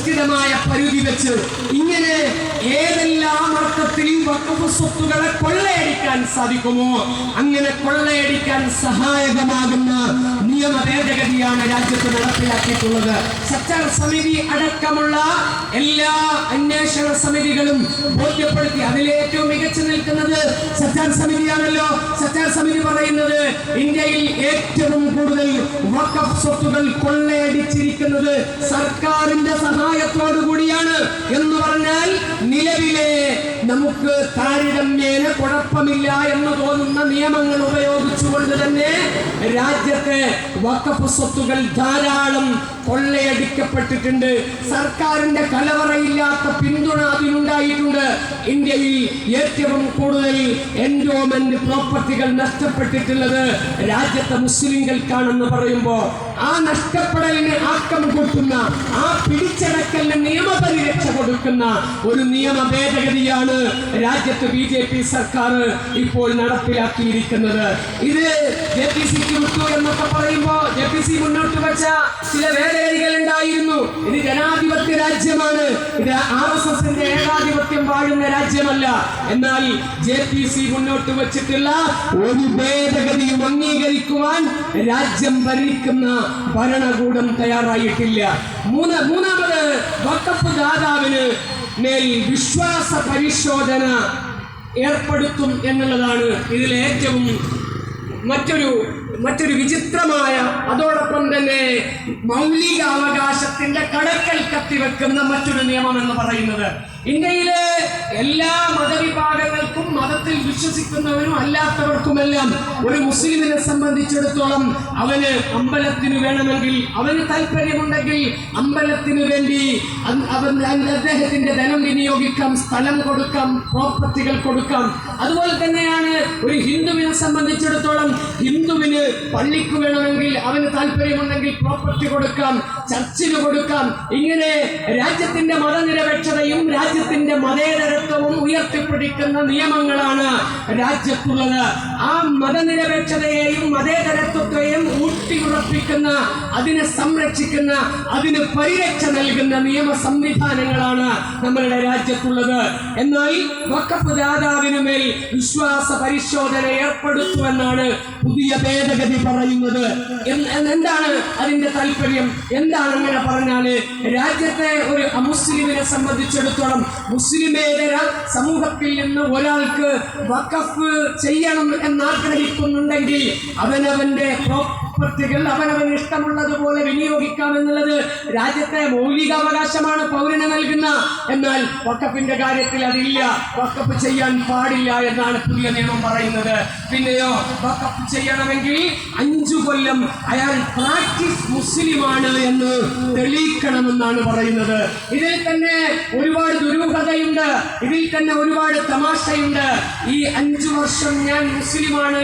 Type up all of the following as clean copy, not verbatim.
നിശ്ചിതമായ പരിധി വെച്ച് ഇങ്ങനെ ഏതെല്ലാം അർത്ഥത്തിൽ വഖഫ് സ്വത്തുകളെ കൊള്ളയടിക്കാൻ സാധിക്കുമോ അങ്ങനെ കൊള്ളയടിക്കാൻ സഹായകമാകുന്ന നിയമ ഭേദഗതിയാണ് രാജ്യത്ത് നടപ്പിലാക്കിയിട്ടുള്ളത്. സച്ചാർ സമിതി അടക്കമുള്ള എല്ലാ അന്വേഷണ സമിതികളും ബോധ്യപ്പെടുത്തി. അതിലെ ഏറ്റവും മികച്ചു നിൽക്കുന്നത് സച്ചാർ സമിതിയാണല്ലോ. സച്ചാർ സമിതി പറയുന്നത് ഇന്ത്യയിൽ ഏറ്റവും കൂടുതൽ വഖഫ് സ്വത്തുകൾ കൊള്ളയടിച്ചിരിക്കുന്നത് സർക്കാരിന്റെ സഹായത്തോടു കൂടിയാണ് എന്ന് പറഞ്ഞാൽ നിലവിലെ നമുക്ക് താരതമ്യേന കുഴപ്പമില്ല എന്ന് തോന്നുന്ന നിയമങ്ങൾ ഉപയോഗിച്ചുകൊണ്ട് തന്നെ രാജ്യത്തെ വഖഫ് സ്വത്തുകൾ ധാരാളം കൊള്ളയടിക്കപ്പെട്ടിട്ടുണ്ട്. സർക്കാരിന്റെ കലവറയില്ലാത്ത പിന്തുണ അതിനുണ്ടായിട്ടുണ്ട്. ഇന്ത്യയിൽ ഏറ്റവും കൂടുതൽ എൻഡോമെന്റ് പ്രോപ്പർട്ടികൾ നഷ്ടപ്പെട്ടിട്ടുള്ളത് രാജ്യത്തെ മുസ്ലിങ്ങൾക്കാണെന്ന് പറയുമ്പോൾ ആ നഷ്ടപ്പെടലിന് ആക്കം കൂട്ടുന്ന ആ പിടിച്ചടക്കലിന് നിയമപരിരക്ഷ കൊടുക്കുന്ന ഒരു നിയമ ഭേദഗതിയാണ് രാജ്യത്ത് BJP സർക്കാർ ഇപ്പോൾ നടപ്പിലാക്കിയിരിക്കുന്നത്. ഇത് JPCക്ക് വിട്ടു എന്നൊക്കെ പറയുമ്പോൾ JPC മുന്നോട്ട് വെച്ച ചില ഭേദഗതികൾ ഉണ്ടായിരുന്നു. ഇത് ജനാധിപത്യ രാജ്യമാണ്, ഇത് RSSന്റെ ഏകാധിപത്യം വാഴുന്ന രാജ്യമല്ല. എന്നാൽ JPC മുന്നോട്ട് വെച്ചിട്ടുള്ള ഒരു ഭേദഗതിയും അംഗീകരിക്കുവാൻ രാജ്യം ഭരിക്കുന്ന ഭരണകൂടം തയ്യാറായിട്ടില്ല. മൂന്നാമത് വഖഫ് ദാതാവിന് മേൽ വിശ്വാസ പരിശോധന ഏർപ്പെടുത്തും എന്നുള്ളതാണ് ഇതിലെ ഏറ്റവും മറ്റൊരു വിചിത്രമായ, അതോടൊപ്പം തന്നെ മൗലികാവകാശത്തിന്റെ കടക്കൽ കത്തിവെക്കുന്ന മറ്റൊരു നിയമം എന്ന് പറയുന്നത്. ഇന്ത്യയിലെ എല്ലാ മതവിഭാഗങ്ങൾക്കും മതത്തിൽ വിശ്വസിക്കുന്നവരും അല്ലാത്തവർക്കുമെല്ലാം ഒരു മുസ്ലിമിനെ സംബന്ധിച്ചിടത്തോളം അവന് അമ്പലത്തിന് വേണമെങ്കിൽ, അവന് താല്പര്യമുണ്ടെങ്കിൽ അമ്പലത്തിന് വേണ്ടി അദ്ദേഹത്തിന്റെ ധനം വിനിയോഗിക്കാം, സ്ഥലം കൊടുക്കാം, പ്രോപ്പർട്ടികൾ കൊടുക്കാം. അതുപോലെ തന്നെയാണ് ഒരു ഹിന്ദുവിനെ സംബന്ധിച്ചിടത്തോളം ഹിന്ദുവിന് പള്ളിക്ക് വേണമെങ്കിൽ അവന് താല്പര്യമുണ്ടെങ്കിൽ പ്രോപ്പർട്ടി കൊടുക്കാം, ചർച്ചിന് കൊടുക്കാം. ഇങ്ങനെ രാജ്യത്തിന്റെ മതനിരപേക്ഷതയും രാജ്യത്തിന്റെ മതേതരത്വവും ഉയർത്തിപ്പിടിക്കുന്ന നിയമങ്ങളാണ് രാജ്യത്തുള്ളത്. ആ മതനിരപേക്ഷതയെയും മതേതരത്വത്തെയും ഊട്ടിയുറപ്പിക്കുന്ന, അതിനെ സംരക്ഷിക്കുന്ന, അതിന് പരിരക്ഷ നൽകുന്ന നിയമ സംവിധാനങ്ങളാണ് നമ്മളുടെ രാജ്യത്തുള്ളത്. എന്നാൽ വഖഫ് ദാതാവിന് മേൽ വിശ്വാസ പരിശോധന ഏർപ്പെടുത്തുമെന്നാണ് പുതിയ ഭേദഗതി പറയുന്നത്. എന്താണ് അതിന്റെ താല്പര്യം? എന്താണ് അങ്ങനെ പറഞ്ഞാല് രാജ്യത്തെ ഒരു അമുസ്ലിമിനെ സംബന്ധിച്ചിടത്തോളം മുസ്ലിമേതര സമൂഹത്തിൽ നിന്ന് ഒരാൾക്ക് വഖഫ് ചെയ്യണം എന്നാഗ്രഹിക്കുന്നുണ്ടെങ്കിൽ അവനവന്റെ പ്രോപ്പർട്ടികൾ അവനവന് ഇഷ്ടമുള്ളതുപോലെ വിനിയോഗിക്കാം എന്നുള്ളത് രാജ്യത്തെ മൗലികാവകാശമാണ് പൗരന് നൽകുന്ന. എന്നാൽ വഖഫിന്റെ കാര്യത്തിൽ അതില്ല, വഖഫ് ചെയ്യാൻ പാടില്ല എന്നാണ് പുതിയ നിയമം പറയുന്നത്. പിന്നെയോ വഖഫ് ചെയ്യണമെങ്കിൽ 5 കൊല്ലം അയാൾ പ്രാക്ടീസ് മുസ്ലിമാണ് എന്ന് തെളിയിക്കണമെന്നാണ് പറയുന്നത്. ഇതിൽ തന്നെ ഒരുപാട് ദുരൂഹതയുണ്ട്, ഇതിൽ തന്നെ ഒരുപാട് തമാശയുണ്ട്. ഈ 5 വർഷം ഞാൻ മുസ്ലിമാണ്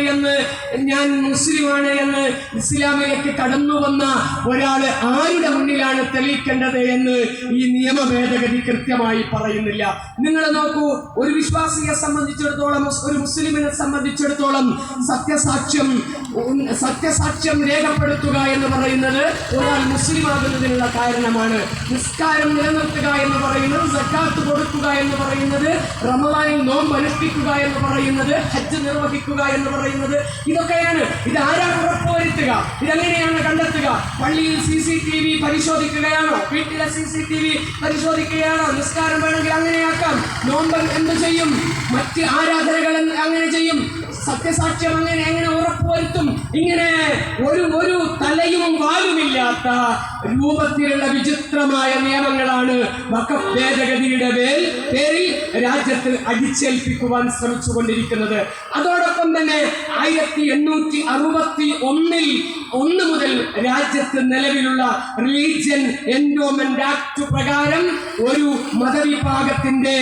എന്ന് ഇസ്ലാമിലേക്ക് കടന്നു വന്ന ഒരാള് ആരുടെ മുന്നിലാണ് തെളിയിക്കേണ്ടത് എന്ന് ഈ നിയമ ഭേദഗതി കൃത്യമായി പറയുന്നില്ല. നിങ്ങൾ നോക്കൂ, ഒരു വിശ്വാസിയെ സംബന്ധിച്ചിടത്തോളം, ഒരു മുസ്ലിമിനെ സംബന്ധിച്ചിടത്തോളം സത്യസാക്ഷ്യം രേഖപ്പെടുത്തുക എന്ന് പറയുന്നത് ഒരാൾ മുസ്ലിം ആകുന്നതിനുള്ള കാരണമാണ്. നിസ്കാരം നിലനിർത്തുക എന്ന് പറയുന്നത്, സക്കാത്ത് കൊടുക്കുക എന്ന് പറയുന്നത്, റമദാനിൽ നോമ്പ് അനുഷ്ഠിക്കുക എന്ന് പറയുന്നത്, ഹജ്ജ് നിർവഹിക്കുക എന്ന് പറയുന്നത്, ഇതൊക്കെയാണ്. ഇത് ആരാണ് ഉറപ്പുവരുത്തുക? ഇതെങ്ങനെയാണ് കണ്ടെത്തുക? പള്ളിയിൽ CCTV പരിശോധിക്കുകയാണോ? വീട്ടിലെ CCTV പരിശോധിക്കുകയാണോ? നിസ്കാരം വേണമെങ്കിൽ അങ്ങനെയാക്കാം. നോമ്പ് എന്ത് ചെയ്യും? മറ്റ് ആരാധനകൾ അങ്ങനെ ചെയ്യും. സത്യസാക്ഷ്യം എങ്ങനെ ഉറപ്പുവരുത്തും? ഇങ്ങനെ ഒരു തലയും വാലുമില്ലാത്ത രൂപത്തിലുള്ള വിചിത്രമായ നിയമങ്ങളാണ് വഖഫ് ഭേദഗതിയുടെ പേരിൽ രാജ്യത്ത് അടിച്ചേൽപ്പിക്കുവാൻ ശ്രമിച്ചുകൊണ്ടിരിക്കുന്നത്. അതോടൊപ്പം തന്നെ 1861 മുതൽ രാജ്യത്ത് നിലവിലുള്ള റിലീജിയൻ എൻഡോമെന്റ് ആക്ട് പ്രകാരം ഒരു മതവിഭാഗത്തിന്റെ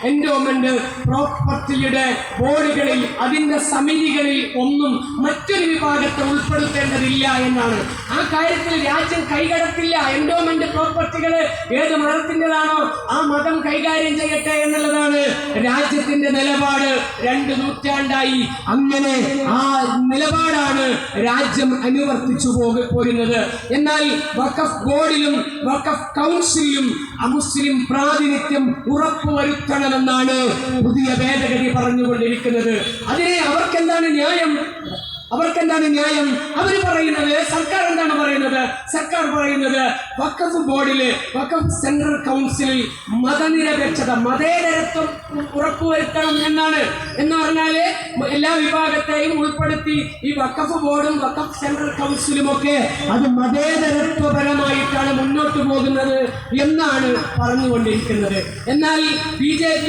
എൻഡോമെന്റ് പ്രോപ്പർട്ടിയുടെ ബോർഡുകളിൽ അതിന്റെ സമിതികളിൽ ഒന്നും മറ്റൊരു വിഭാഗത്തെ ഉൾപ്പെടുത്തേണ്ടതില്ല എന്നാണ്. ആ കാര്യത്തിൽ രാജ്യം കൈകടത്തില്ല. എൻഡോമെന്റ് പ്രോപ്പർട്ടികൾ ഏത് മതത്തിൻ്റെതാണോ ആ മതം കൈകാര്യം ചെയ്യട്ടെ എന്നുള്ളതാണ് രാജ്യത്തിന്റെ നിലപാട്. 2 നൂറ്റാണ്ടായി അങ്ങനെ ആ നിലപാടാണ് രാജ്യം അനുവർത്തിച്ചു പോരുന്നത്. എന്നാൽ വഖഫ് ബോർഡിലും വഖഫ് കൗൺസിലും അമുസ്ലിം പ്രാതിനിധ്യം ഉറപ്പുവരുത്തണമെന്നാണ് പുതിയ ഭേദഗതി പറഞ്ഞുകൊണ്ടിരിക്കുന്നത്. അതിനെ അവർക്കെന്താണ് ന്യായം? അവർ പറയുന്നത്, സർക്കാർ എന്താണ് പറയുന്നത്? സർക്കാർ പറയുന്നത് വഖഫ് ബോർഡില്, വഖഫ് സെൻട്രൽ കൗൺസിലിൽ മതനിരപേക്ഷത, മതേതരത്വം ഉറപ്പുവരുത്തണം എന്നാണ്. എന്ന് പറഞ്ഞാല് എല്ലാ വിഭാഗത്തെയും ഉൾപ്പെടുത്തി ഈ വഖഫ് ബോർഡും വഖഫ് സെൻട്രൽ കൗൺസിലും ഒക്കെ അത് മതേതരത്വപരമായിട്ടാണ് മുന്നോട്ട് പോകുന്നത് എന്നാണ് പറഞ്ഞുകൊണ്ടിരിക്കുന്നത്. എന്നാൽ BJP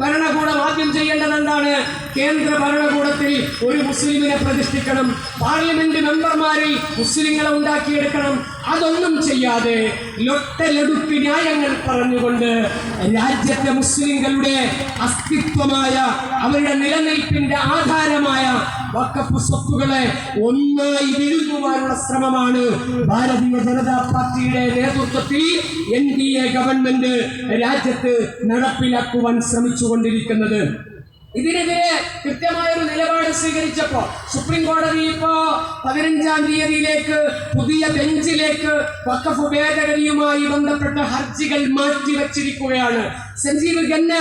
ഭരണകൂടം ആദ്യം ചെയ്യേണ്ടത് എന്താണ്? കേന്ദ്ര ഭരണകൂടത്തിൽ ഒരു മുസ്ലിമിനെ പ്രതിഷ്ഠിക്കണം, പാർലമെന്റ് മെമ്പർമാരിൽ മുസ്ലിങ്ങളെ ഉണ്ടാക്കിയെടുക്കണം. അതൊന്നും ചെയ്യാതെ ലൊട്ടലെടുപ്പ് ന്യായങ്ങൾ പറഞ്ഞുകൊണ്ട് രാജ്യത്തെ മുസ്ലിങ്ങളുടെ അസ്തിത്വമായ, അവരുടെ നിലനിൽപ്പിന്റെ ആധാരമായ വഖഫ് സ്വത്തുകളെ ഒന്നായി വിഴുങ്ങുവാനുള്ള ശ്രമമാണ് ഭാരതീയ ജനതാ പാർട്ടിയുടെ നേതൃത്വത്തിൽ NDA ഗവൺമെന്റ് രാജ്യത്ത് നടപ്പിലാക്കുവാൻ ശ്രമിച്ചുകൊണ്ടിരിക്കുന്നത്. ഇതിനെതിരെ കൃത്യമായൊരു നിലപാട് സ്വീകരിച്ചപ്പോൾ സുപ്രീം കോടതി ഇപ്പോ 15-ാം തീയതിയിലേക്ക് പുതിയ ബെഞ്ചിലേക്ക് വഖഫ് ഭേദഗതിയുമായി ബന്ധപ്പെട്ട ഹർജികൾ മാറ്റിവെച്ചിരിക്കുകയാണ്. സഞ്ജീവ് ഖന്ന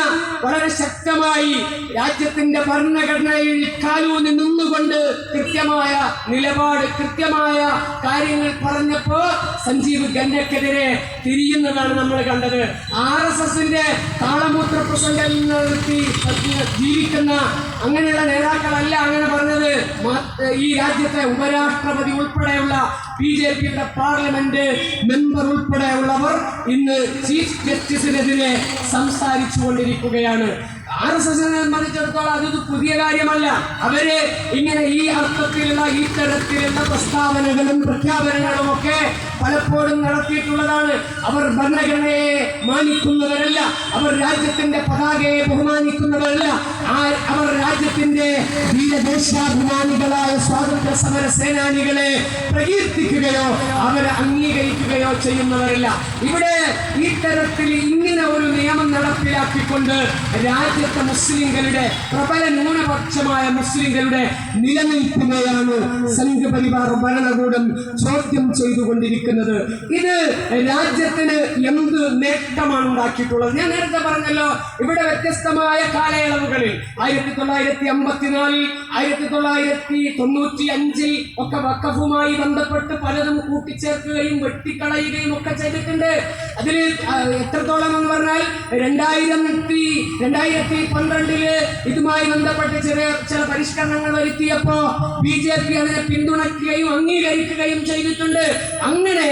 വളരെ ശക്തമായി രാജ്യത്തിന്റെ ഭരണഘടനയിൽ കാലൂന്നി നിന്നുകൊണ്ട് കൃത്യമായ നിലപാട്, കൃത്യമായ കാര്യങ്ങൾ പറഞ്ഞപ്പോ സഞ്ജീവ് ഖന്നക്കെതിരെ തിരിയുന്നതാണ് നമ്മൾ കണ്ടത്. RSSന്റെ താളമൂത്ര പ്രസംഗം നിർത്തി ജീവിക്കുന്ന അങ്ങനെയുള്ള നേതാക്കളല്ല അങ്ങനെ പറഞ്ഞത്. ഈ രാജ്യത്തെ ഉപരാഷ്ട്രപതി ഉൾപ്പെടെയുള്ള BJPയുടെ പാർലമെന്റ് മെമ്പർ ഉൾപ്പെടെയുള്ളവർ ഇന്ന് ചീഫ് ജസ്റ്റിസിനെതിരെ സംസാരിച്ചു കൊണ്ടിരിക്കുകയാണ്. RSSനെ സംബന്ധിച്ചിടത്തോളം അതൊരു പുതിയ കാര്യമല്ല. അവര് ഇങ്ങനെ ഈ അർത്ഥത്തിലുള്ള ഈ തരത്തിലുള്ള പ്രസ്താവനകളും പ്രഖ്യാപനങ്ങളും ഒക്കെ പലപ്പോഴും നടത്തിയിട്ടുള്ളതാണ്. അവർ ഭരണഘടനയെ മാനിക്കുന്നവരല്ല, അവർ രാജ്യത്തിന്റെ പതാകയെ ബഹുമാനിക്കുന്നവരല്ല, അവർ രാജ്യത്തിന്റെ ദേശാഭിമാനികളായ സ്വാതന്ത്ര്യ സമര സേനാനികളെ പ്രകീർത്തിക്കുകയോ അവരെ അംഗീകരിക്കുകയോ ചെയ്യുന്നവരല്ല. ഇവിടെ ഈ തരത്തിൽ ഇങ്ങനെ ഒരു നിയമം നടപ്പിലാക്കിക്കൊണ്ട് രാജ്യത്തെ മുസ്ലിങ്ങളുടെ, പ്രബല ന്യൂനപക്ഷമായ മുസ്ലിങ്ങളുടെ നിലനിൽപ്പിനെയാണ് സംഘപരിവാർ ഭരണകൂടം ചോദ്യം ചെയ്തുകൊണ്ടിരിക്കുന്നത്. ഇത് രാജ്യത്തിന് എന്ത് നേട്ടമാണ് ഉണ്ടാക്കിയിട്ടുള്ളത്? ഞാൻ നേരത്തെ പറഞ്ഞല്ലോ, ഇവിടെ വ്യത്യസ്തമായ കാലയളവുകളിൽ 1954, 1995 ഒക്കെ വഖഫുമായി ബന്ധപ്പെട്ട് പലതും കൂട്ടിച്ചേർക്കുകയും വെട്ടിക്കളയുകയും ഒക്കെ ചെയ്തിട്ടുണ്ട്. അതിൽ എത്രത്തോളം എന്ന് പറഞ്ഞാൽ 2012 ഇതുമായി ബന്ധപ്പെട്ട് ചില പരിഷ്കരണങ്ങൾ വരുത്തിയപ്പോ BJP അതിനെ പിന്തുണയ്ക്കുകയും അംഗീകരിക്കുകയും ചെയ്തിട്ടുണ്ട്. അങ്ങനെ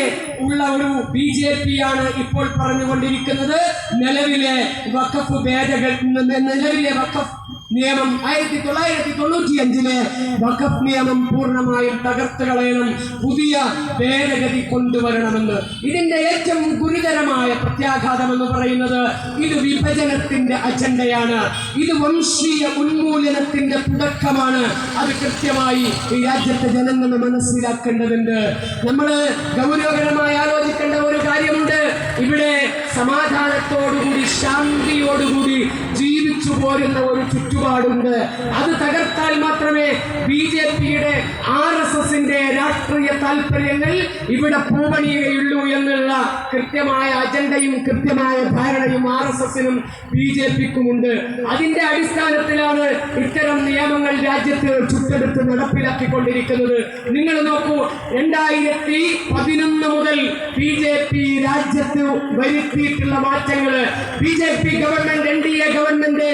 ഉള്ള ഒരു BJP ആണ് ഇപ്പോൾ പറഞ്ഞുകൊണ്ടിരിക്കുന്നത് നിലവിലെ വഖഫ് നിയമം 1995 വഖഫ് നിയമം പൂർണ്ണമായും തകർത്ത് കളയണം, പുതിയ ഭേദഗതി കൊണ്ടുവരണമെന്ന്. ഇതിന്റെ ഏറ്റവും ഗുരുതരമായ പ്രത്യാഘാതം എന്ന് പറയുന്നത് ഇത് വിഭജനത്തിന്റെ അജണ്ടയാണ്. ഇത് വംശീയ ഉന്മൂലനത്തിന്റെ തുടക്കമാണ്. അത് കൃത്യമായി ഈ രാജ്യത്തെ ജനങ്ങൾ മനസ്സിലാക്കേണ്ടതുണ്ട്. നമ്മൾ ഗൗരവകരമായി ആലോചിക്കേണ്ട ഒരു കാര്യമുണ്ട്. ഇവിടെ സമാധാനത്തോടുകൂടി ശാന്തിയോടുകൂടി ജീവിച്ചു പോരുന്ന ഒരു ചുറ്റുപാടുണ്ട്. അത് തകർത്താൽ മാത്രമേ BJPയുടെ RSSന്റെ രാഷ്ട്രീയ താല്പര്യങ്ങൾ ഇവിടെ പൂവണിയുകയുള്ളൂ എന്നുള്ള കൃത്യമായ അജണ്ടയും കൃത്യമായ ധാരണയും RSSനും BJPക്കുമുണ്ട്. അതിന്റെ അടിസ്ഥാനത്തിലാണ് ഇത്തരം നിയമങ്ങൾ രാജ്യത്ത് ചുട്ടെടുത്ത് നടപ്പിലാക്കിക്കൊണ്ടിരിക്കുന്നത്. നിങ്ങൾ നോക്കൂ, 2011 മുതൽ BJP രാജ്യത്ത് വരുത്തിയിട്ടുള്ള മാറ്റങ്ങൾ, BJP ഗവൺമെന്റ്, NDA ഗവൺമെന്റ്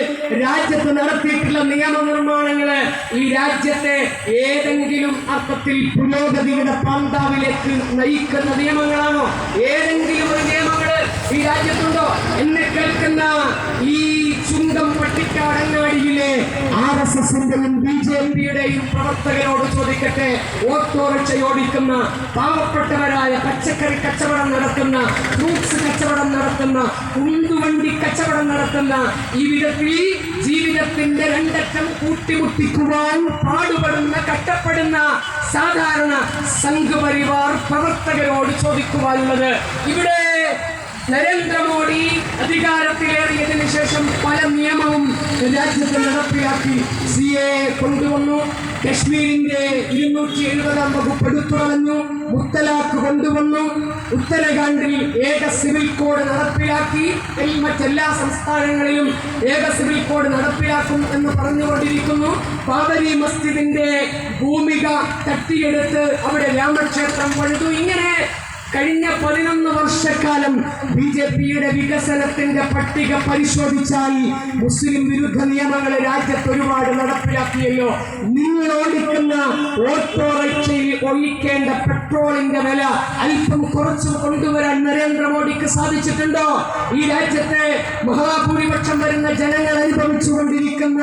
രാജ്യത്ത് നടത്തിയിട്ടുള്ള നിയമനിർമ്മാണങ്ങള് ഈ രാജ്യത്തെ ഏതെങ്കിലും അർത്ഥത്തിൽ പുരോഗതിയുടെ പാന്താവിലേക്ക് നയിക്കുന്ന നിയമങ്ങളാണോ? ഏതെങ്കിലും ഒരു നിയമങ്ങള് ഈ രാജ്യത്തുണ്ടോ? എന്നെ കേൾക്കുന്ന ഈ ചുങ്കം പട്ടിക്കാടങ്ങാടിയിലെ RSSന്റെയും BJPയുടെയും പ്രവർത്തകരോട് ചോദിക്കട്ടെ. ഓട്ടോറിക്ഷ ഓടിക്കുന്ന പാവപ്പെട്ടവരായ പച്ചക്കറി കച്ചവടം നടത്തുന്ന, ഫ്രൂട്ട്സ് കച്ചവടം നടത്തുന്ന, ഉന്തുവണ്ടി കച്ചവടം നടത്തുന്ന, ഈ വിധത്തിൽ ജീവിതത്തിന്റെ രണ്ടറ്റം കൂട്ടിമുട്ടിക്കുവാൻ പാടുപെടുന്ന, കഷ്ടപ്പെടുന്ന സാധാരണ സംഘപരിവാർ പ്രവർത്തകരോട് ചോദിക്കുവാനുള്ളത്, ഇവിടെ നരേന്ദ്രമോദി അധികാരത്തിലേറിയതിനു ശേഷം പല നിയമവും രാജ്യത്ത് നടപ്പിലാക്കി. CA കൊണ്ടുവന്നു, കശ്മീരിന്റെ 270 വകുപ്പ് എടുത്തു കളഞ്ഞു, മുത്തലാഖ് കൊണ്ടുവന്നു, ഉത്തരാഖണ്ഡിൽ ഏക സിവിൽ കോഡ് നടപ്പിലാക്കി. മറ്റെല്ലാ സംസ്ഥാനങ്ങളിലും ഏക സിവിൽ കോഡ് നടപ്പിലാക്കും എന്ന് പറഞ്ഞുകൊണ്ടിരിക്കുന്നു. ബാബരി മസ്ജിദിന്റെ ഭൂമിക തട്ടിയെടുത്ത് അവിടെ രാമക്ഷേത്രം പണിതു. ഇങ്ങനെ കഴിഞ്ഞ 11 വർഷക്കാലം BJPയുടെ വികസനത്തിന്റെ പട്ടിക പരിശോധിച്ചാൽ മുസ്ലിം വിരുദ്ധ നിയമങ്ങൾ രാജ്യത്ത് ഒരുപാട് നടപ്പിലാക്കിയല്ലോ. നിങ്ങൾ ഓടിക്കുന്ന ഓട്ടോറിക്ഷയിൽ ഒഴിക്കേണ്ട പെട്രോളിന്റെ വില അല്പം കുറച്ച് കൊണ്ടുവരാൻ നരേന്ദ്രമോദിക്ക് സാധിച്ചിട്ടുണ്ടോ? ഈ രാജ്യത്തെ മഹാഭൂരിപക്ഷം വരുന്ന ജനങ്ങൾ അനുഭവിച്ചുകൊണ്ടിരിക്കുന്ന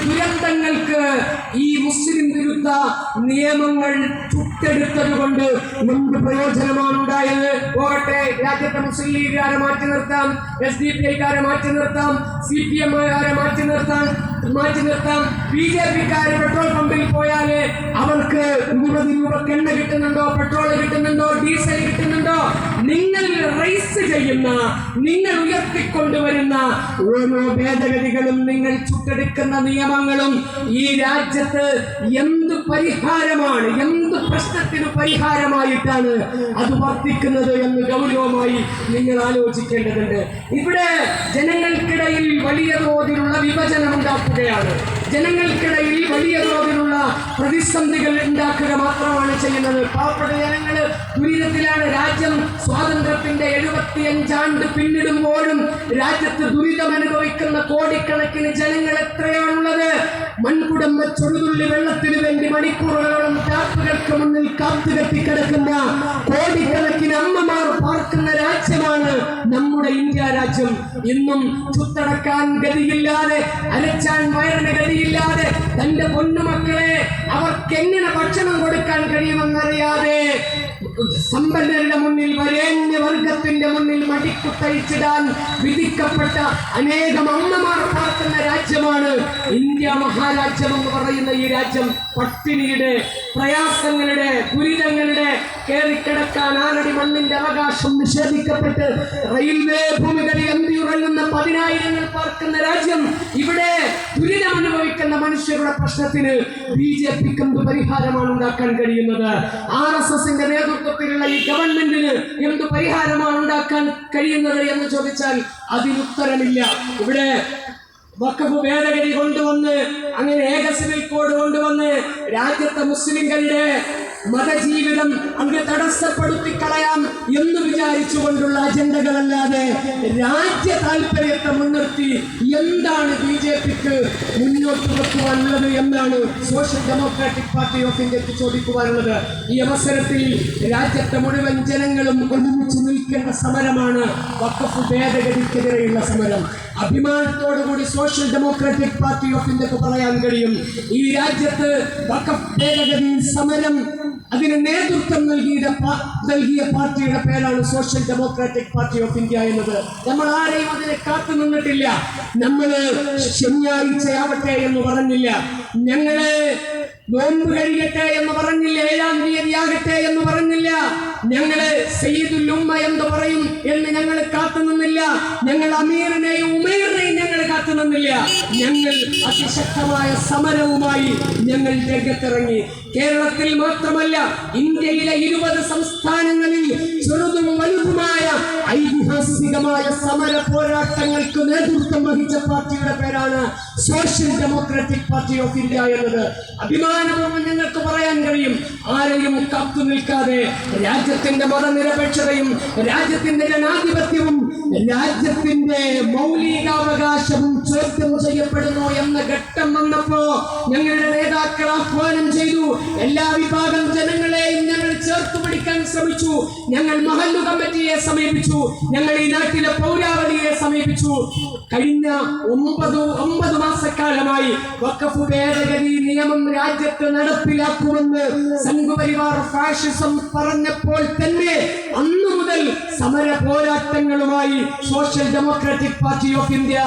ദുരന്തങ്ങൾക്ക് ഈ മുസ്ലിം വിരുദ്ധ നിയമങ്ങൾ ചുട്ടെടുത്തത് കൊണ്ട് പ്രയോജനമാണ് ഉണ്ടായത്. പോകട്ടെ, രാജ്യത്തെ മുസ്ലിം ലീഗുകാരെ മാറ്റി നിർത്താം, SDPIക്കാരെ മാറ്റി നിർത്താം, CPM-കാരെ മാറ്റി നിർത്താം, BJPക്കാര് പെട്രോൾ പമ്പിൽ പോയാല് അവർക്ക് 20 രൂപക്ക് എണ്ണ കിട്ടുന്നുണ്ടോ, പെട്രോൾ കിട്ടുന്നുണ്ടോ, ഡീസൽ കിട്ടുന്നുണ്ടോ? നിങ്ങൾ റൈസ് ചെയ്യുന്ന, നിങ്ങൾ ഉയർത്തിക്കൊണ്ടുവരുന്ന ഓരോ ഭേദഗതികളും, നിങ്ങൾ ചുട്ടെടുക്കുന്ന നിയമങ്ങളും ഈ രാജ്യത്ത് എന്ത് പരിഹാരമാണ്, എന്ത് പ്രശ്നത്തിന് പരിഹാരമായിട്ടാണ് അത് വർദ്ധിക്കുന്നത് എന്ന് ഗൗരവമായി നിങ്ങൾ ആലോചിക്കേണ്ടതുണ്ട്. ഇവിടെ ജനങ്ങൾക്കിടയിൽ വലിയ തോതിലുള്ള വിഭജനം ഉണ്ടാക്കുകയാണ്. ജനങ്ങൾക്കിടയിൽ വലിയ തോതിലുള്ള പ്രതിസന്ധികൾ ഉണ്ടാക്കുക മാത്രമാണ് ചെയ്യുന്നത്. പാവപ്പെട്ട ജനങ്ങൾ ദുരിതത്തിലാണ്. രാജ്യം സ്വാതന്ത്ര്യത്തിന്റെ 75 ആണ്ട് പിന്നിടുമ്പോഴും രാജ്യത്ത് ദുരിതം അനുഭവിക്കുന്ന കോടിക്കണക്കിന് ജനങ്ങൾ എത്രയാണുള്ളത്? മൺകുടം വെച്ചൊരുതുള്ളി വെള്ളത്തിന് വേണ്ടി മണിക്കൂറുകളോളം ടാപ്പുകൾക്ക് മുന്നിൽ കാത്തുകെട്ടിക്കിടക്കുന്ന കോടിക്കണക്കിന് അമ്മമാർ പാർക്കുന്ന രാജ്യമാണ് നമ്മുടെ ഇന്ത്യ രാജ്യം. ഇന്നും ചുത്തടക്കാൻ ഗതിയില്ലാതെ, അരച്ചാൻ വയറിന് ഗതിയില്ലാതെ, തന്റെ പൊന്നുമക്കളെ അവർക്ക് എങ്ങനെ ഭക്ഷണം കൊടുക്കാൻ കഴിയുമെന്നറിയാതെ സമ്പന്നരുടെ മുന്നിൽ, വരേണ്യവർഗത്തിന്റെ മുന്നിൽ മടിക്കുത്തഴിച്ചിടാൻ വിധിക്കപ്പെട്ട അനേകം അമ്മമാർ പാർക്കുന്ന രാജ്യമാണ് ഇന്ത്യ മഹാരാജ്യം എന്ന് പറയുന്ന ഈ രാജ്യം. പട്ടിണിയുടെ, പ്രയാസങ്ങളുടെ, ദുരിതങ്ങളുടെ, കേറിക്കിടക്കാൻ 6 അടി മണ്ണിന്റെ അവകാശം നിഷേധിക്കപ്പെട്ട് റെയിൽവേ ഭൂമികളിൽ എന്തിയുറങ്ങുന്ന 10,000 പാർക്കുന്ന രാജ്യം. ഇവിടെ ദുരിതം അനുഭവിക്കുന്ന മനുഷ്യരുടെ പ്രശ്നത്തിന് BJPക്ക് എന്ത് പരിഹാരമാണ് ഉണ്ടാക്കാൻ കഴിയുന്നത്? RSSന്റെ നേതൃത്വത്തിലുള്ള ഈ ഗവൺമെന്റിന് എന്ത് പരിഹാരമാണ് ഉണ്ടാക്കാൻ കഴിയുന്നത് എന്ന് ചോദിച്ചാൽ അതിനുത്തരമില്ല. ഇവിടെ വഖഫ് ഭേദഗതി കൊണ്ടുവന്ന്, അങ്ങനെ ഏക സിവിൽ കോഡ് കൊണ്ടുവന്ന് രാജ്യത്തെ മുസ്ലിംകളുടെ മതജീവിതം അങ്ങ് തടസ്സപ്പെടുത്തി കളയാം എന്ന് വിചാരിച്ചുകൊണ്ടുള്ള അജണ്ടകളല്ലാതെ രാജ്യ താല്പര്യത്തെ മുൻനിർത്തി എന്താണ് BJPക്ക് മുന്നോട്ട് വെക്കുവാനുള്ളത് എന്നാണ് സോഷ്യൽ ഡെമോക്രാറ്റിക് പാർട്ടി ഓഫ് ഇന്ത്യക്ക് ചോദിക്കുവാനുള്ളത്. ഈ അവസരത്തിൽ രാജ്യത്തെ മുഴുവൻ ജനങ്ങളും ഒരുമിച്ച് നിൽക്കേണ്ട സമരമാണ് വഖഫ് ഭേദഗതിക്കെതിരെയുള്ള സമരം. അഭിമാനത്തോടുകൂടി സോഷ്യൽ ഡെമോക്രാറ്റിക് പാർട്ടി ഓഫ് ഇന്ത്യക്ക് പറയാൻ കഴിയും, ഈ രാജ്യത്ത് വഖഫ് ഭേദഗതി സമരം അതിന് നേതൃത്വം നൽകിയ പാർട്ടിയുടെ പേരാണ് social Democratic Party of India എന്നത്. നമ്മൾ ആരെയും അതിനെ കാത്തു നിന്നിട്ടില്ല. നമ്മള് ശനിയാഴ്ചയാവട്ടെ എന്ന് പറഞ്ഞില്ല, ഞങ്ങള് നോമ്പ് കഴിയട്ടെ എന്ന് പറഞ്ഞില്ല, 7-ാം തീയതി ആകട്ടെ എന്ന് പറഞ്ഞില്ല, ഞങ്ങള് സയ്യിദുൽ ഉമ്മ എന്ന് പറയും എന്ന് ഞങ്ങൾ കാത്തു നിന്നില്ല, ഞങ്ങൾ അമീറിനെയും ഉമേറിനെയും ഞങ്ങൾ കാത്തു നിന്നില്ല. ഞങ്ങൾ അതിശക്തമായ സമരവുമായി ഞങ്ങൾ രംഗത്തിറങ്ങി. കേരളത്തിൽ മാത്രമല്ല, ഇന്ത്യയിലെ 20 സംസ്ഥാനങ്ങളിൽ ചെറുതും വലുതുമായ ഐതിഹാസികമായ സമര പോരാട്ടങ്ങൾക്ക് നേതൃത്വം വഹിച്ച പാർട്ടിയുടെ പേരാണ് social Democratic Party of India എന്നത്. അഭിമാനപൂർവ്വം ഞങ്ങൾക്ക് പറയാൻ കഴിയും, ആരെയും കാത്തു നിൽക്കാതെ രാജ്യത്തിന്റെ മതനിരപേക്ഷതയും രാജ്യത്തിന്റെ ജനാധിപത്യവും രാജ്യത്തിന്റെ മൗലികാവകാശവും ചോദ്യം ചെയ്യപ്പെടുന്നു എന്ന ഘട്ടം വന്നപ്പോ ഞങ്ങളുടെ നേതാക്കൾ ആഹ്വാനം ചെയ്തു. എല്ലാ വിഭാഗം ജനങ്ങളെയും ഞങ്ങൾ ചേർത്ത് പിടിക്കാൻ ശ്രമിച്ചു. ഞങ്ങൾ മഹല്ലു കമ്മിറ്റിയെ സമീപിച്ചു, ഞങ്ങൾ ഈ നാട്ടിലെ പൗരാവലിയെ സമീപിച്ചു. കഴിഞ്ഞ 9 മാസക്കാലമായി വഖഫ് ഭേദഗതി നിയമം രാജ്യത്ത് നടപ്പിലാക്കുമെന്ന് സംഘപരിവാർ ഫാഷിസം പറഞ്ഞപ്പോൾ തന്നെ അന്നു മുതൽ സമര പോരാട്ടങ്ങളുമായി Social Democratic Party of India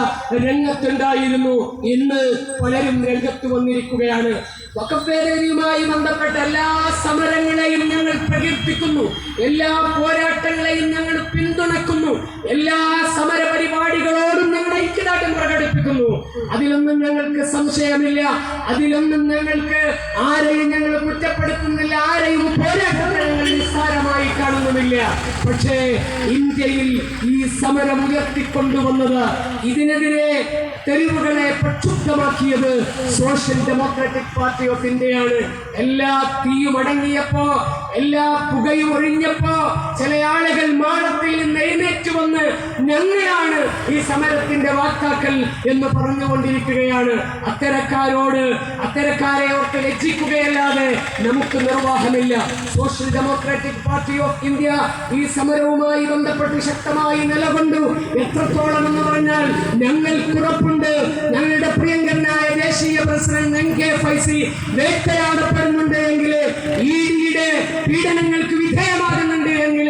രംഗത്തുണ്ടായിരുന്നു. ഇന്ന് പലരും രംഗത്ത് വന്നിരിക്കുകയാണ്. വഖഫ് ഭേദഗതിയുമായി ബന്ധപ്പെട്ട എല്ലാ സമരങ്ങളെയും ഞങ്ങൾ പ്രകീർത്തിക്കുന്നു, എല്ലാ പോരാട്ടങ്ങളെയും ഞങ്ങൾ പിന്തുണയ്ക്കുന്നു, എല്ലാ സമര പരിപാടികളോടും ഞങ്ങൾ ഐക്യദാർഢ്യം പ്രകടിപ്പിക്കുന്നു. അതിലൊന്നും ഞങ്ങൾക്ക് സംശയമില്ല, അതിലൊന്നും ഞങ്ങൾക്ക് ആരെയും ഞങ്ങൾ കുറ്റപ്പെടുത്തുന്നില്ല, ആരെയും പോരാട്ടങ്ങൾ ഞങ്ങൾ നിസ്സാരമായി കാണുന്നുമില്ല. പക്ഷേ ഇന്ത്യയിൽ ഈ സമരം ഉയർത്തിക്കൊണ്ടുവന്നത്, ഇതിനെതിരെ തെരുവുകളെ പ്രക്ഷുബ്ധമാക്കിയത് സോഷ്യൽ ഡെമോക്രാറ്റിക് പാർട്ടി ഓഫ് ഇന്ത്യയാണ്. എല്ലാ തീയും അടങ്ങിയപ്പോ, എല്ലാ പുകയും ഒഴിഞ്ഞപ്പോ ചില ആളുകൾ മാളത്തിൽ നിന്ന് എഴുന്നേറ്റ് വന്ന് ഞങ്ങളാണ് ഈ സമരത്തിന്റെ വാക്കാക്കൽ എന്ന് പറഞ്ഞുകൊണ്ടിരിക്കുകയാണ്. അത്തരക്കാരെ ഓർത്ത് ലജ്ജിക്കുകയല്ലാതെ നമുക്ക് നിർവാഹമില്ല. Social Democratic Party of India ഈ സമരവുമായി ബന്ധപ്പെട്ട് ശക്തമായി നിലകൊണ്ടു. എത്രത്തോളം എന്ന് പറഞ്ഞാൽ ഞങ്ങൾക്കുറപ്പുണ്ട്, ഞങ്ങളുടെ പ്രിയങ്കരനായ ദേശീയ പ്രസിഡന്റ് NK ഫൈസി വേട്ടയാടപ്പെടുന്നുണ്ട് എങ്കിൽ, ഈഡിയുടെ പീഡനങ്ങൾക്ക് വിധേയമാകുന്നുണ്ട് എങ്കിൽ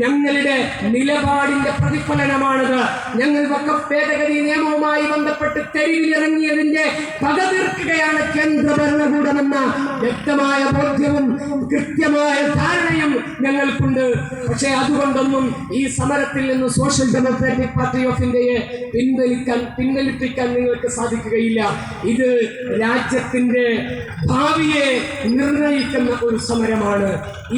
ഞങ്ങളുടെ നിലപാടിന്റെ പ്രതിഫലനമാണത്. ഞങ്ങൾ വഖഫ് ഭേദഗതി നിയമവുമായി ബന്ധപ്പെട്ട് തെരുവിലിറങ്ങിയതിന്റെ പക തീർക്കുകയാണ് കേന്ദ്ര ഭരണകൂടമെന്ന വ്യക്തമായ ബോധ്യവും കൃത്യമായ ധാരണയും ഞങ്ങൾക്കുണ്ട്. പക്ഷേ അതുകൊണ്ടൊന്നും ഈ സമരത്തിൽ നിന്ന് സോഷ്യൽ ഡെമോക്രാറ്റിക് പാർട്ടി ഓഫ് ഇന്ത്യയെ പിൻവലിപ്പിക്കാൻ നിങ്ങൾക്ക് സാധിക്കുകയില്ല. ഇത് രാജ്യത്തിന്റെ ഭാവിയെ നിർണയിക്കുന്ന ഒരു സമരമാണ്.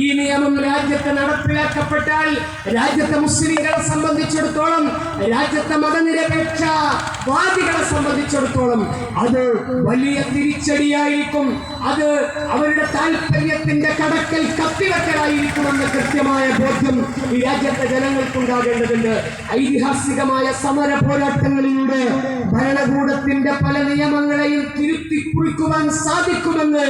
ഈ നിയമം രാജ്യത്ത് നടപ്പിലാക്കപ്പെട്ടാൽ രാജ്യത്തെ മുസ്ലിങ്ങളെ സംബന്ധിച്ചിടത്തോളം, രാജ്യത്തെ മതനിരപേക്ഷവാദികളെ സംബന്ധിച്ചിടത്തോളം അത് വലിയ തിരിച്ചടിയായിരിക്കും. അത് അവരുടെ താല്പര്യത്തിന്റെ കടക്കൽ കത്തിവെക്കലായിരിക്കുമെന്ന കൃത്യമായ ബോധ്യം ഈ രാജ്യത്തെ ജനങ്ങൾക്കുണ്ടാകേണ്ടതുണ്ട്. ഐതിഹാസികമായ സമര പോരാട്ടങ്ങളിലൂടെ ഭരണകൂടത്തിന്റെ പല നിയമങ്ങളെയും തിരുത്തി കുറിക്കുവാൻ സാധിക്കുമെന്ന്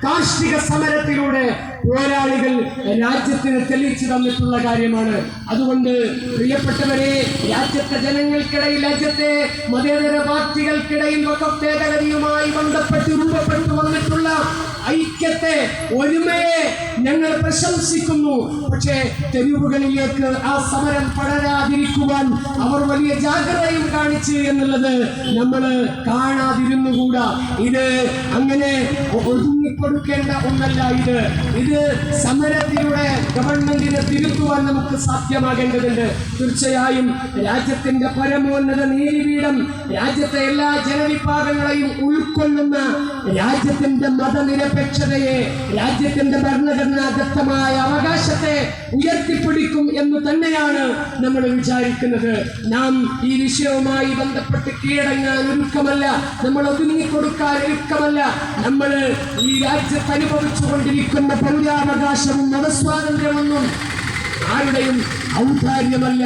കാർഷിക സമരത്തിലൂടെ പോരാളികൾ രാജ്യത്തിന് തെളിയിച്ചു തന്നിട്ടുള്ള കാര്യമാണ്. അതുകൊണ്ട് പ്രിയപ്പെട്ടവരെ, രാജ്യത്തെ ജനങ്ങൾക്കിടയിൽ, രാജ്യത്തെ മതേതര പാർട്ടികൾക്കിടയിൽ വഖഫ് ഭേദഗതിയുമായി ബന്ധപ്പെട്ട് രൂപപ്പെട്ടു വന്നിട്ടുള്ള ഐക്യത്തെ, ഒരുമയെ ഞങ്ങൾ പ്രശംസിക്കുന്നു. പക്ഷേ തെരുവുകളിലേക്ക് ആ സമരം പടരാതിരിക്കുവാൻ അവർ വലിയ ജാഗ്രതയും കാണിച്ചു എന്നുള്ളത് നമ്മൾ കാണാതിരുന്നുകൂടാ. ഇത് അങ്ങനെ ഒതുങ്ങിക്കൊടുക്കേണ്ട ഒന്നല്ല. ഇത് സമരത്തിലൂടെ ഗവൺമെന്റിനെ തിരുത്തുവാൻ നമുക്ക് സാധ്യമാകേണ്ടതുണ്ട്. തീർച്ചയായും രാജ്യത്തിന്റെ പരമോന്നത നീതിപീഠം രാജ്യത്തെ എല്ലാ ജനവിഭാഗങ്ങളെയും ഉൾക്കൊള്ളുന്ന രാജ്യത്തിന്റെ മതനിരപേക്ഷതയെ, രാജ്യത്തിന്റെ ഭരണഘടനാദത്തമായ അവകാശത്തെ ഉയർത്തിപ്പിടിക്കും എന്ന് തന്നെയാണ് നമ്മൾ വിചാരിക്കുന്നത്. നാം ഈ വിഷയവുമായി ബന്ധപ്പെട്ട് കീഴടങ്ങാൻ ഒരുക്കമല്ല, നമ്മൾ ഒതുങ്ങിക്കൊടുക്കാൻ ഒരുക്കമല്ല. നമ്മൾ ഈ രാജ്യത്ത് അനുഭവിച്ചുകൊണ്ടിരിക്കുന്ന പൗരാവകാശവും മതസ്വാതന്ത്ര്യമൊന്നും ആരുടെയും ഔദാര്യമല്ല.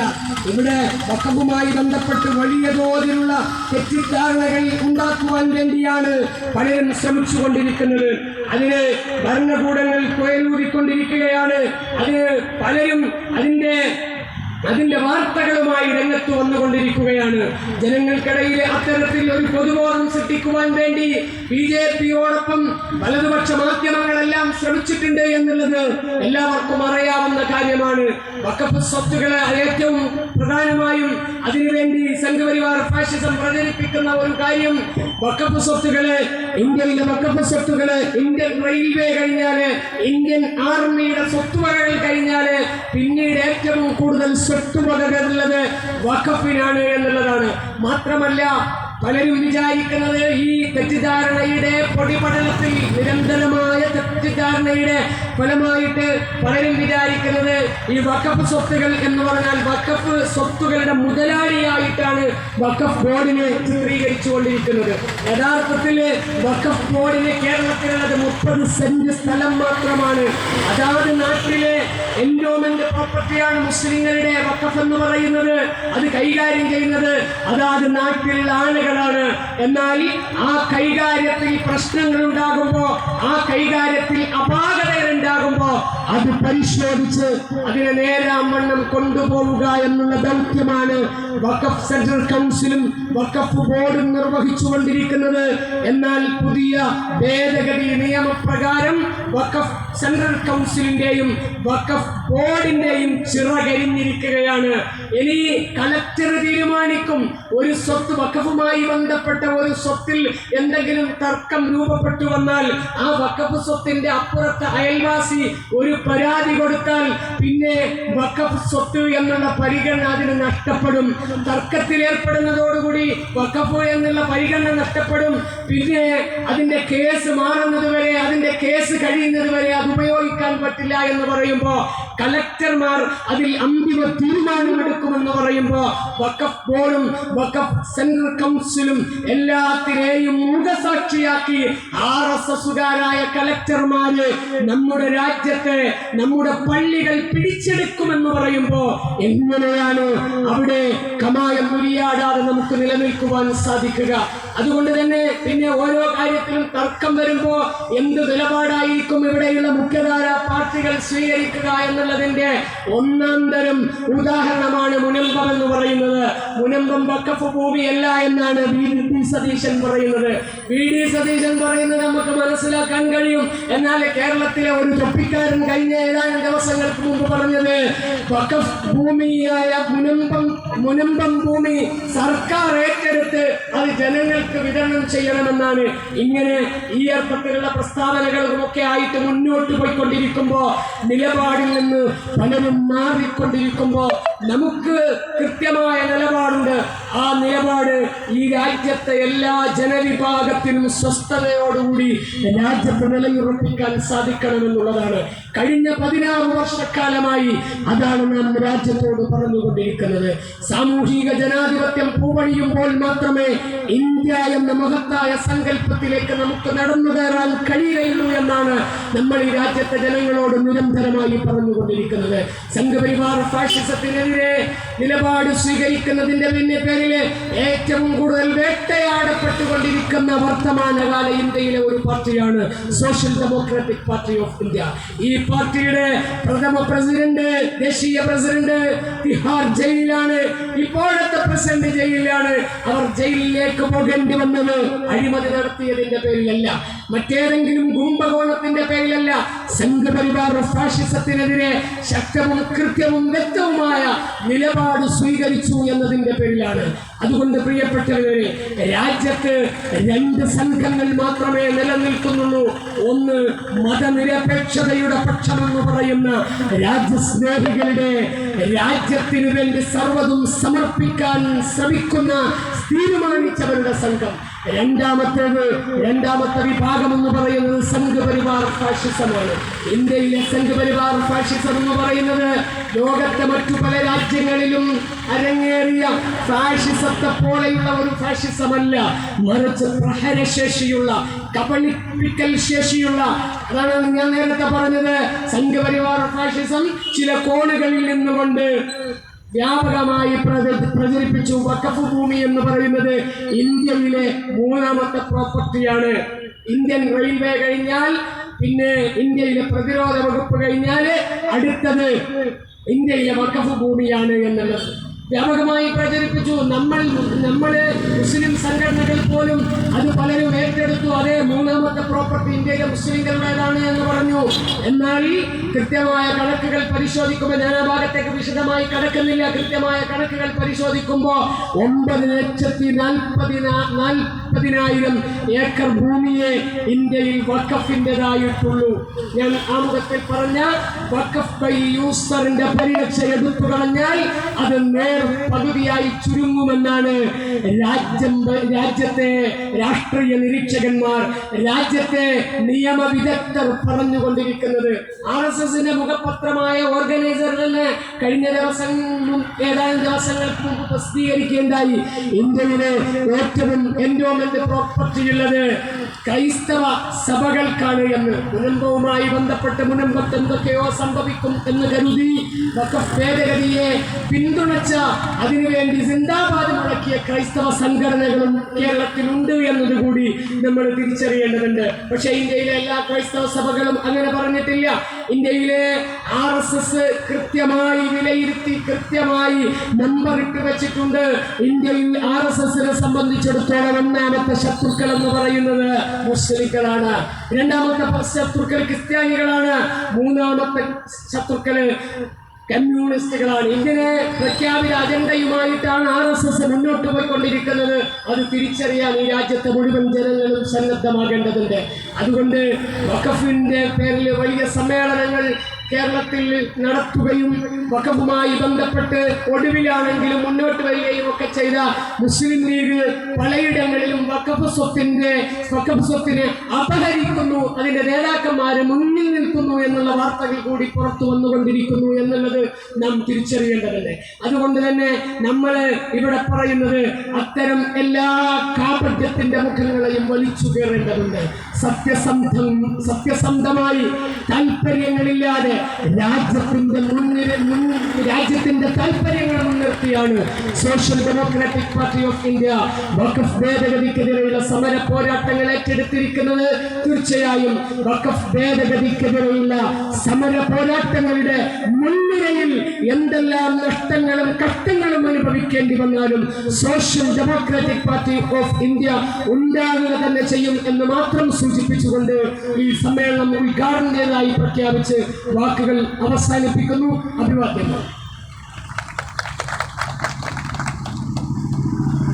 ഇവിടെ വഖഫുമായി ബന്ധപ്പെട്ട് വലിയ തോതിലുള്ള തെറ്റിദ്ധാരണകൾ ഉണ്ടാക്കുവാൻ വേണ്ടിയാണ് പലരും ശ്രമിച്ചുകൊണ്ടിരിക്കുന്നത്. അതിന് ഭരണകൂടങ്ങൾ കുഴലൂതിക്കൊണ്ടിരിക്കുകയാണ്. അതിന് പലരും അതിന്റെ വാർത്തകളുമായി രംഗത്ത് വന്നുകൊണ്ടിരിക്കുകയാണ്. ജനങ്ങൾക്കിടയിൽ അത്തരത്തിൽ ഒരു പൊതുബോധം സൃഷ്ടിക്കുവാൻ വേണ്ടി BJPയോടൊപ്പം വലതുപക്ഷ മാധ്യമങ്ങളെല്ലാം ശ്രമിച്ചിട്ടുണ്ട് എന്നുള്ളത് എല്ലാവർക്കും അറിയാവുന്ന കാര്യമാണ്. വഖഫ് സ്വത്തുക്കളെ ഏറ്റവും പ്രധാനമായും അതിനുവേണ്ടി സംഘപരിവാർ ഫാഷിസം പ്രചരിപ്പിക്കുന്ന ഒരു കാര്യം, വഖഫ് സ്വത്തുക്കള്, ഇന്ത്യയിലെ വഖഫ് സ്വത്തുക്കള്, ഇന്ത്യൻ റെയിൽവേ കഴിഞ്ഞാല്, ഇന്ത്യൻ ആർമിയുടെ സ്വത്തുവകകൾ കഴിഞ്ഞാല് പിന്നീട് ഏറ്റവും കൂടുതൽ സ്വത്തുവകകളുള്ളത് വഖഫിനാണ് എന്നുള്ളതാണ്. മാത്രമല്ല, പലരും വിചാരിക്കുന്നത്, ഈ തെറ്റിദ്ധാരണയുടെ പൊടിപടലത്തിൽ, നിരന്തരമായ തെറ്റിദ്ധാരണയുടെ ഫലമായിട്ട് പലരും വിചാരിക്കുന്നത് ഈ വഖഫ് സ്വത്തുകൾ എന്ന് പറഞ്ഞാൽ വഖഫ് സ്വത്തുകളുടെ മുതലാളിയായിട്ടാണ് വഖഫ് ബോർഡിനെ ചിത്രീകരിച്ചുകൊണ്ടിരിക്കുന്നത്. യഥാർത്ഥത്തിൽ വഖഫ് ബോർഡിന് കേരളത്തിലുള്ളത് 30 സെന്റ് സ്ഥലം മാത്രമാണ്. അതാത് നാട്ടിലെ എൻഡോമെന്റ് പ്രോപ്പർട്ടിയാണ് മുസ്ലിങ്ങളുടെ വഖഫ് എന്ന് പറയുന്നത്. അത് കൈകാര്യം ചെയ്യുന്നത് അതാത് നാട്ടിലുള്ള ആളുകളാണ്. എന്നാൽ ആ കൈകാര്യത്തിൽ പ്രശ്നങ്ങൾ ഉണ്ടാകുമ്പോൾ, ആ കൈകാര്യത്തിൽ കാര്യത്തിൽ അപാകതകൾ ഉണ്ടാകുമ്പോ അത് പരിശോധിച്ച് അതിനെ നേരാവണ്ണം കൊണ്ടുപോവുക എന്നുള്ള ദൗത്യമാണ് വഖഫ് സെൻട്രൽ കൗൺസിലും വഖഫ് ബോർഡും നിർവഹിച്ചുകൊണ്ടിരിക്കുന്നത്. എന്നാൽ പുതിയ ഭേദഗതി നിയമപ്രകാരം വഖഫ് സെൻട്രൽ കൗൺസിലിന്റെയും വഖഫ് ബോർഡിന്റെയും ചിറകരിഞ്ഞിരിക്കുകയാണ്. ഇനി കളക്ടർ തീരുമാനിക്കും ഒരു സ്വത്ത്, വഖഫുമായി ബന്ധപ്പെട്ട ഒരു സ്വത്തിൽ എന്തെങ്കിലും തർക്കം രൂപപ്പെട്ടു വന്നാൽ ആ വഖഫ് സ്വത്തിന്റെ അപ്പുറത്തെ അയൽവാസി ഒരു പരാതി കൊടുത്താൽ പിന്നെ വഖഫ് സ്വത്ത് എന്നുള്ള പരിഗണന അതിന് നഷ്ടപ്പെടും. തർക്കത്തിൽ ഏർപ്പെടുന്നതോടുകൂടി വഖഫ് എന്നുള്ള പരിഗണന നഷ്ടപ്പെടും. പിന്നെ അതിന്റെ കേസ് മാറുന്നത് വരെ, അതിന്റെ കേസ് കഴിയുന്നത് വരെ അത് ഉപയോഗിക്കാൻ പറ്റില്ല എന്ന് പറയുമ്പോൾ കളക്ടർമാർ അതിൽ അന്തിമ തീരുമാനമെടുക്കുമെന്ന് പറയുമ്പോൾ വഖഫ് ബോർഡും വഖഫ് സെൻട്രൽ കൗൺസിലും എല്ലാത്തിനെയും മുഖസാക്ഷിയാക്കി RSSകാരായ കളക്ടർമാര് നമ്മുടെ രാജ്യത്തെ, നമ്മുടെ പള്ളികൾ പിടിച്ചെടുക്കുമെന്ന് പറയുമ്പോൾ എങ്ങനെയാണ് അവിടെ കമായം ഉരിയാടാതെ നമുക്ക് നിലനിൽക്കുവാൻ സാധിക്കുക? അതുകൊണ്ട് തന്നെ പിന്നെ ഓരോ കാര്യത്തിലും തർക്കം വരുമ്പോൾ എന്ത് നിലപാടായിരിക്കും ഇവിടെയുള്ള മുഖ്യധാര പാർട്ടികൾ സ്വീകരിക്കുക എന്നുള്ളതിന്റെ ഒന്നാം തരം ഉദാഹരണമാണ് മുനമ്പം എന്ന് പറയുന്നത്. മുനമ്പം വഖഫ് ഭൂമിയല്ല എന്നാണ് VD സതീശൻ പറയുന്നത്. VD സതീശൻ പറയുന്നത് നമുക്ക് മനസ്സിലാക്കാൻ കഴിയും. എന്നാൽ കേരളത്തിലെ ഒരു തൊപ്പിക്കാരൻ കഴിഞ്ഞ ഏതാനും ദിവസങ്ങൾക്ക് മുമ്പ് പറഞ്ഞത് വഖഫ് ഭൂമിയായ മുനമ്പം ഭൂമി സർക്കാർ ഏറ്റെടുത്ത് അത് ജനങ്ങൾക്ക് വിതരണം ചെയ്യണമെന്നാണ്. ഇങ്ങനെ ഈ അർത്ഥത്തിലുള്ള പ്രസ്താവനകളുമൊക്കെ ആയിട്ട് മുന്നോട്ട് പോയിക്കൊണ്ടിരിക്കുമ്പോൾ, നിലപാടിൽ നിന്ന് പലരും മാറിക്കൊണ്ടിരിക്കുമ്പോൾ നമുക്ക് കൃത്യമായ നിലപാടുണ്ട്. ആ നിലപാട് ഈ രാജ്യത്തെ എല്ലാ ജനവിഭാഗത്തിനും സ്വസ്ഥതയോടുകൂടി രാജ്യത്ത് നിലയുറപ്പിക്കാൻ സാധിക്കണമെന്നുള്ളതാണ്. കഴിഞ്ഞ 16 വർഷക്കാലമായി അതാണ് നാം രാജ്യത്തോട് പറഞ്ഞുകൊണ്ടിരിക്കുന്നത്. സാമൂഹിക ജനാധിപത്യം പൂവണിയുമ്പോൾ മാത്രമേ ഇന്ത്യ എന്ന മഹത്തായ സങ്കല്പത്തിലേക്ക് നമുക്ക് നടന്നു കയറാൻ കഴിയുകയുള്ളൂ എന്നാണ് നമ്മൾ ഈ രാജ്യത്തെ ജനങ്ങളോട് നിരന്തരമായി പറഞ്ഞുകൊണ്ടിരിക്കുന്നത്. സംഘപരിവാർ ഫാഷിസത്തിനെതിരെ നിലപാട് സ്വീകരിക്കുന്നതിന്റെ പേരിൽ ഏറ്റവും കൂടുതൽ വേട്ടയാടപ്പെട്ടുകൊണ്ടിരിക്കുന്ന വർത്തമാനകാല ഇന്ത്യയിലെ ഒരു പാർട്ടിയാണ് social Democratic Party of India. ഈ പാർട്ടിയുടെ പ്രഥമ പ്രസിഡന്റ്, ദേശീയ പ്രസിഡന്റ് തിഹാർ ജയിലിലാണ്. ഇപ്പോഴത്തെ പ്രസിഡന്റ് ജയിലിലാണ്. അവർ ജയിലിലേക്ക് പോകേണ്ടി വന്നത് അഴിമതി നടത്തിയതിന്റെ പേരിലല്ല, മറ്റേതെങ്കിലും കുംഭകോണത്തിന്റെ പേരിലല്ല. സംഘപരിവാർ ഫാഷിസത്തിനെതിരെ ശക്തവും കൃത്യവും വ്യക്തവുമായ നിലപാട് സ്വീകരിച്ചു എന്നതിന്റെ പേരിലാണ്. അതുകൊണ്ട് പ്രിയപ്പെട്ടവരെ, രാജ്യത്ത് 2 സംഘങ്ങൾ മാത്രമേ നിലനിൽക്കുന്നുള്ളൂ. ഒന്ന് മതനിരപേക്ഷതയുടെ പക്ഷമെന്ന് പറയുന്ന രാജ്യസ്നേഹികളുടെ, രാജ്യത്തിനു വേണ്ടി സർവ്വതും സമർപ്പിക്കാൻ ശ്രമിക്കുന്ന, തീരുമാനിച്ചവരുടെ സംഘം. രണ്ടാമത്തെ വിഭാഗം എന്ന് പറയുന്നത് സംഘപരിവാർ ഫാഷിസമാണ്. ഇന്ത്യയിലെ സംഘപരിവാർ ഫാഷിസം എന്ന് പറയുന്നത് ലോകത്തെ മറ്റു പല രാജ്യങ്ങളിലും അരങ്ങേറിയ ഫാഷിസത്തെ പോലെയുള്ള ഒരു ഫാഷിസമല്ല, മറിച്ച് പ്രഹരശേഷിയുള്ള, കബളിപ്പിക്കൽ ശേഷിയുള്ള. അതാണ് ഞാൻ നേരത്തെ പറഞ്ഞത്. സംഘപരിവാർ ഫാഷിസം ചില കോണുകളിൽ നിന്നുകൊണ്ട് വ്യാപകമായി പ്രചരിപ്പിച്ചു. വഖഫ് ഭൂമി എന്ന് പറയുന്നത് ഇന്ത്യയിലെ 3ാമത്തെ പ്രോപ്പർട്ടിയാണ്. ഇന്ത്യൻ റെയിൽവേ കഴിഞ്ഞാൽ, പിന്നെ ഇന്ത്യയിലെ പ്രതിരോധ വകുപ്പ് കഴിഞ്ഞാൽ അടുത്തത് ഇന്ത്യയിലെ വഖഫ് ഭൂമിയാണ് എന്നുള്ളത് വ്യാപകമായി പ്രചരിപ്പിച്ചു. നമ്മൾ മുസ്ലിം സംഘടനകൾ പോലും അത് പലരും ഏറ്റെടുത്തു. അതേ 3ാമത്തെ പ്രോപ്പർട്ടി ഇന്ത്യയിലെ മുസ്ലിങ്ങളുടേതാണ് എന്ന് പറഞ്ഞു. എന്നാൽ കൃത്യമായ കണക്കുകൾ പരിശോധിക്കുമ്പോൾ, ഞാൻ ആ ഭാഗത്തേക്ക് വിശദമായി കടക്കുന്നില്ല, കൃത്യമായ കണക്കുകൾ പരിശോധിക്കുമ്പോൾ 9,40,000 ഏക്കർ ഭൂമിയെ ഇന്ത്യയിൽ വഖഫിൻ്റെതായിട്ടുള്ളൂ. ഞാൻ ആമുഖത്തിൽ പറഞ്ഞ വഖഫ് ബൈ യൂസറിന്റെ പരിരക്ഷ എടുത്തു കളഞ്ഞാൽ അത് പകുതിയായി ചുരുങ്ങുമെന്നാണ് രാജ്യത്തെ രാഷ്ട്രീയ നിരീക്ഷകന്മാർ, രാജ്യത്തെ നിയമവിദഗ്ധർ പറഞ്ഞുകൊണ്ടിരിക്കുന്നത്. RSSന്റെ മുഖപത്രമായ ഓർഗനൈസർ തന്നെ കഴിഞ്ഞ ഏതാനും ദിവസങ്ങൾക്ക് മുമ്പ് പ്രസിദ്ധീകരിക്കുകയുണ്ടായി. ഇന്ത്യയിലെ ഏറ്റവും എൻഡോമെന്റ് പ്രോപ്പർട്ടി ഉള്ളത് ക്രൈസ്തവ സഭകൾക്കാണ് എന്ന് മുനമ്പവുമായി ബന്ധപ്പെട്ട് മുനമ്പത്ത് എന്തൊക്കെയോ സംഭവിക്കും എന്ന് കരുതി വഖഫ് ഭേദഗതിയെ പിന്തുണച്ച അതിനുവേണ്ടി സിന്ദാബാദ് മുഴക്കിയ ക്രൈസ്തവ സംഘടനകളും കേരളത്തിലുണ്ട് എന്നതുകൂടി നമ്മൾ തിരിച്ചറിയേണ്ടതുണ്ട്. പക്ഷേ ഇന്ത്യയിലെ എല്ലാ ക്രൈസ്തവ സഭകളും അങ്ങനെ പറഞ്ഞിട്ടില്ല. ഇന്ത്യയിലെ RSS കൃത്യമായി വിലയിരുത്തി കൃത്യമായി നമ്പർ ഇട്ട് വെച്ചിട്ടുണ്ട്. ഇന്ത്യയിൽ RSSനെ സംബന്ധിച്ചിടത്തോളം ഒന്നാമത്തെ ശത്രുക്കൾ എന്ന് പറയുന്നത് മുസ്ലിങ്ങളാണ്, രണ്ടാമത്തെ ശത്രുക്കൾ ക്രിസ്ത്യാനികളാണ്, മൂന്നാമത്തെ ശത്രുക്കള് കമ്മ്യൂണിസ്റ്റുകളാണ്. ഇങ്ങനെ പ്രഖ്യാപിത അജണ്ടയുമായിട്ടാണ് RSS മുന്നോട്ട് പോയിക്കൊണ്ടിരിക്കുന്നത്. അത് തിരിച്ചറിയാൻ ഈ രാജ്യത്തെ മുഴുവൻ ജനങ്ങളും സന്നദ്ധമാകേണ്ടതുണ്ട്. അതുകൊണ്ട് വഖഫിന്റെ പേരിൽ വലിയ സമ്മേളനങ്ങൾ കേരളത്തിൽ നടത്തുകയും വഖഫുമായി ബന്ധപ്പെട്ട് ഒടുവിലാണെങ്കിലും മുന്നോട്ട് വരികയും ഒക്കെ ചെയ്ത മുസ്ലിം ലീഗ് പലയിടങ്ങളിലും വഖഫ് സ്വത്തിനെ അപഹരിക്കുന്നു, അതിന്റെ നേതാക്കന്മാര് മുന്നിൽ നിൽക്കുന്നു എന്നുള്ള വാർത്തകൾ കൂടി പുറത്തു വന്നുകൊണ്ടിരിക്കുന്നു എന്നുള്ളത് നാം തിരിച്ചറിയേണ്ടതുണ്ട്. അതുകൊണ്ട് തന്നെ നമ്മൾ ഇവിടെ പറയുന്നത് അത്തരം എല്ലാ കാപട്യത്തിന്റെ മുഖങ്ങളെയും വലിച്ചു കയറേണ്ടതുണ്ട്. സത്യസന്ധമായി താല്പര്യങ്ങളില്ലാതെ രാജ്യത്തിന്റെ താല്പര്യങ്ങൾ മുൻനിർത്തിയാണ് Social Democratic Party of India വഖഫ് ഭേദഗതിക്കെതിരെയുള്ള സമര പോരാട്ടങ്ങൾ ഏറ്റെടുത്തിരിക്കുന്നത്. തീർച്ചയായും വഖഫ് ഭേദഗതിക്കെതിരെയുള്ള സമര പോരാട്ടങ്ങളുടെ മുൻനിരയിൽ എന്തെല്ലാം നഷ്ടങ്ങളും കഷ്ടങ്ങളും അനുഭവിക്കേണ്ടി വന്നാലും social Democratic Party of India ഉണ്ടാകുക തന്നെ ചെയ്യും എന്ന് മാത്രം സൂചിപ്പിച്ചുകൊണ്ട് ഈ സമ്മേളനം ഉദ്ഘാടനം ചെയ്തതായി പ്രഖ്യാപിച്ച് വാക്കുകൾ അവസാനിപ്പിക്കുന്നു. അഭിവാദ്യങ്ങൾ.